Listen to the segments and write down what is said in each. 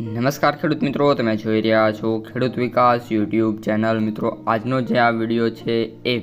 નમસ્કાર ખેડૂત મિત્રો, તમે જોઈ રહ્યા છો ખેડૂત વિકાસ યુટ્યુબ ચેનલ। મિત્રો, આજનો જે આ વિડીયો છે એ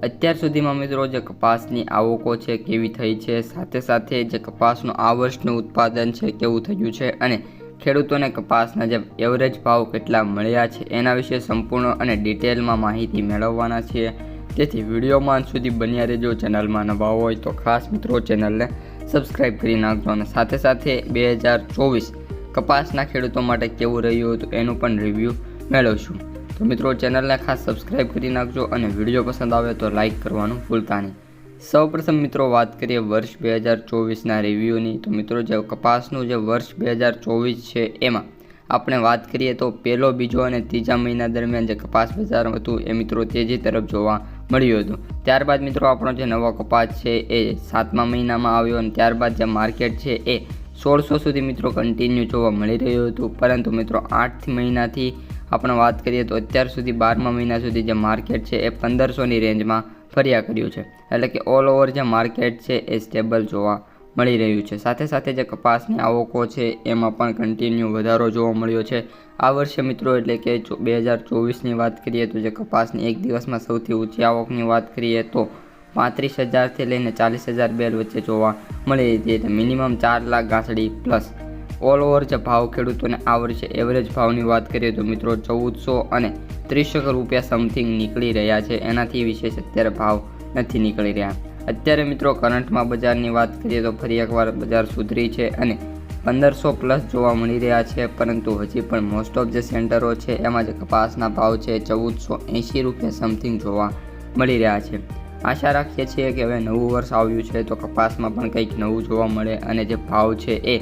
અત્યાર સુધીમાં મિત્રો જે કપાસની આવકો છે કેવી થઈ છે, સાથે સાથે જે કપાસનું આ વર્ષનું ઉત્પાદન છે કેવું થયું છે અને ખેડૂતોને કપાસના જે એવરેજ ભાવ કેટલા મળ્યા છે એના વિશે સંપૂર્ણ અને ડિટેલમાં માહિતી મેળવવાના છીએ। તેથી વિડીયોમાં અંત સુધી બન્યા રહેજો। ચેનલમાં નવા હોય તો ખાસ મિત્રો ચેનલને સબસ્ક્રાઈબ કરી નાખજો અને સાથે સાથે 2024 કપાસના ખેડૂતો માટે કેવું રહ્યું હતું એનું પણ રિવ્યૂ મેળવશું। તો મિત્રો ચેનલને ખાસ સબસ્ક્રાઈબ કરી નાખજો અને વિડીયો પસંદ આવે તો લાઇક કરવાનું ભૂલતા નહીં। સૌપ્રથમ મિત્રો વાત કરીએ વર્ષ 2024ના રિવ્યૂની। તો મિત્રો જે કપાસનું જે વર્ષ 2024 છે એમાં આપણે વાત કરીએ તો પહેલો, બીજો અને ત્રીજા મહિના દરમિયાન જે કપાસ બજાર હતું એ મિત્રો તેજી તરફ જોવા મળ્યું હતું। ત્યારબાદ મિત્રો આપણો જે નવો કપાસ છે એ 7મા મહિનામાં આવ્યો અને ત્યારબાદ જે માર્કેટ છે એ 1600 સુધી મિત્રો કન્ટિન્યુ જોવા મળી રહ્યું હતું। પરંતુ મિત્રો 8 મહિનાથી આપણે વાત કરીએ તો અત્યાર સુધી 12મા મહિના સુધી જે માર્કેટ છે એ 1500ની રેન્જમાં ફર્યા કર્યું છે, એટલે કે ઓલ ઓવર જે માર્કેટ છે એ સ્ટેબલ જોવા મળી રહ્યું છે। સાથે સાથે જે કપાસની આવકો છે એમાં પણ કન્ટિન્યુ વધારો જોવા મળ્યો છે આ વર્ષે મિત્રો, એટલે કે 2024ની વાત કરીએ તો જે કપાસની એક દિવસમાં સૌથી ઊંચી આવકની વાત કરીએ તો 35,000થી લઈને 40,000 બેલ વચ્ચે જોવા મળી હતી, એટલે મિનિમમ 4 લાખ ગાંસડી પ્લસ। ઓલ ઓવર જે ભાવ ખેડૂતોને આ વર્ષે એવરેજ ભાવની વાત કરીએ તો મિત્રો 1400 અને 30 રૂપિયા સમથિંગ નીકળી રહ્યા છે, એનાથી વિશેષ અત્યારે ભાવ નથી નીકળી રહ્યા। અત્યારે મિત્રો કરંટમાં બજારની વાત કરીએ તો ફરી એકવાર બજાર સુધરી છે અને 1500 પ્લસ જોવા મળી રહ્યા છે, પરંતુ હજી પણ મોસ્ટ ઓફ જે સેન્ટરો છે એમાં જે કપાસના ભાવ છે 1480 રૂપિયા સમથિંગ જોવા મળી રહ્યા છે। આશા રાખીએ છીએ કે હવે નવું વર્ષ આવ્યું છે તો કપાસમાં પણ કંઈક નવું જોવા મળે અને જે ભાવ છે એ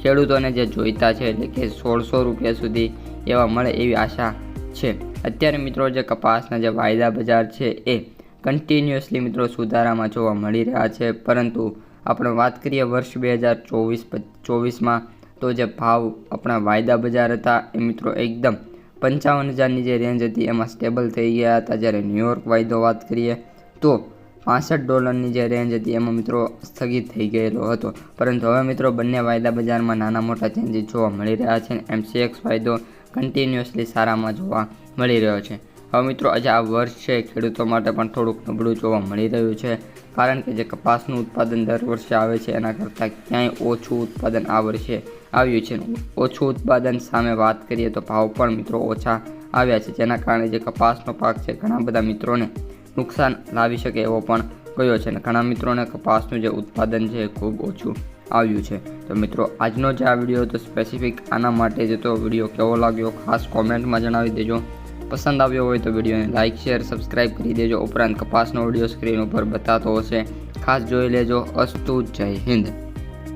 ખેડૂતોને જે જોઈતા છે એટલે કે 1600 રૂપિયા સુધી એવા મળે એવી આશા છે। અત્યારે મિત્રો જે કપાસના જે વાયદા બજાર છે એ કન્ટિન્યુઅસલી મિત્રો સુધારામાં જોવા મળી રહ્યા છે, પરંતુ આપણે વાત કરીએ વર્ષ 2024માં તો જે ભાવ આપણા વાયદા બજાર હતા એ મિત્રો એકદમ 55,000ની જે રેન્જ હતી એમાં સ્ટેબલ થઈ ગયા હતા, જ્યારે ન્યુયોર્ક વાયદો વાત કરીએ તો $65ની જે રેન્જ હતી એમાં મિત્રો સ્થગિત થઈ ગયેલો હતો। પરંતુ હવે મિત્રો બંને વાયદા બજારમાં નાના મોટા ચેન્જીસ જોવા મળી રહ્યા છે અને MCX વાયદો કન્ટિન્યુઅસલી સારામાં જોવા મળી રહ્યો છે। હવે મિત્રો આજે આ વર્ષ છે ખેડૂતો માટે પણ થોડુંક નબળું જોવા મળી રહ્યું છે, કારણ કે જે કપાસનું ઉત્પાદન દર વર્ષે આવે છે એના કરતાં ક્યાંય ઓછું ઉત્પાદન આ વર્ષે આવ્યું છે। ઓછું ઉત્પાદન સામે વાત કરીએ તો ભાવ પણ મિત્રો ઓછા આવ્યા છે, જેના કારણે જે કપાસનો પાક છે ઘણા બધા મિત્રોને નુકસાન લાવી શકે એવો પણ ગયો છે અને ઘણા મિત્રોને કપાસનું જે ઉત્પાદન છે એ ખૂબ ઓછું આવ્યું છે। તો મિત્રો આજનો જે આ વિડીયો હતો સ્પેસિફિક આના માટે જ તો વિડીયો કેવો લાગ્યો ખાસ કોમેન્ટમાં જણાવી દેજો। પસંદ આવ્યો હોય તો વિડીયોને લાઇક, શેર, સબસ્ક્રાઈબ કરી દેજો। ઉપરાંત કપાસનો વિડીયો સ્ક્રીન ઉપર બતાતો હશે, ખાસ જોઈ લેજો। અસ્તુ, જય હિન્દ।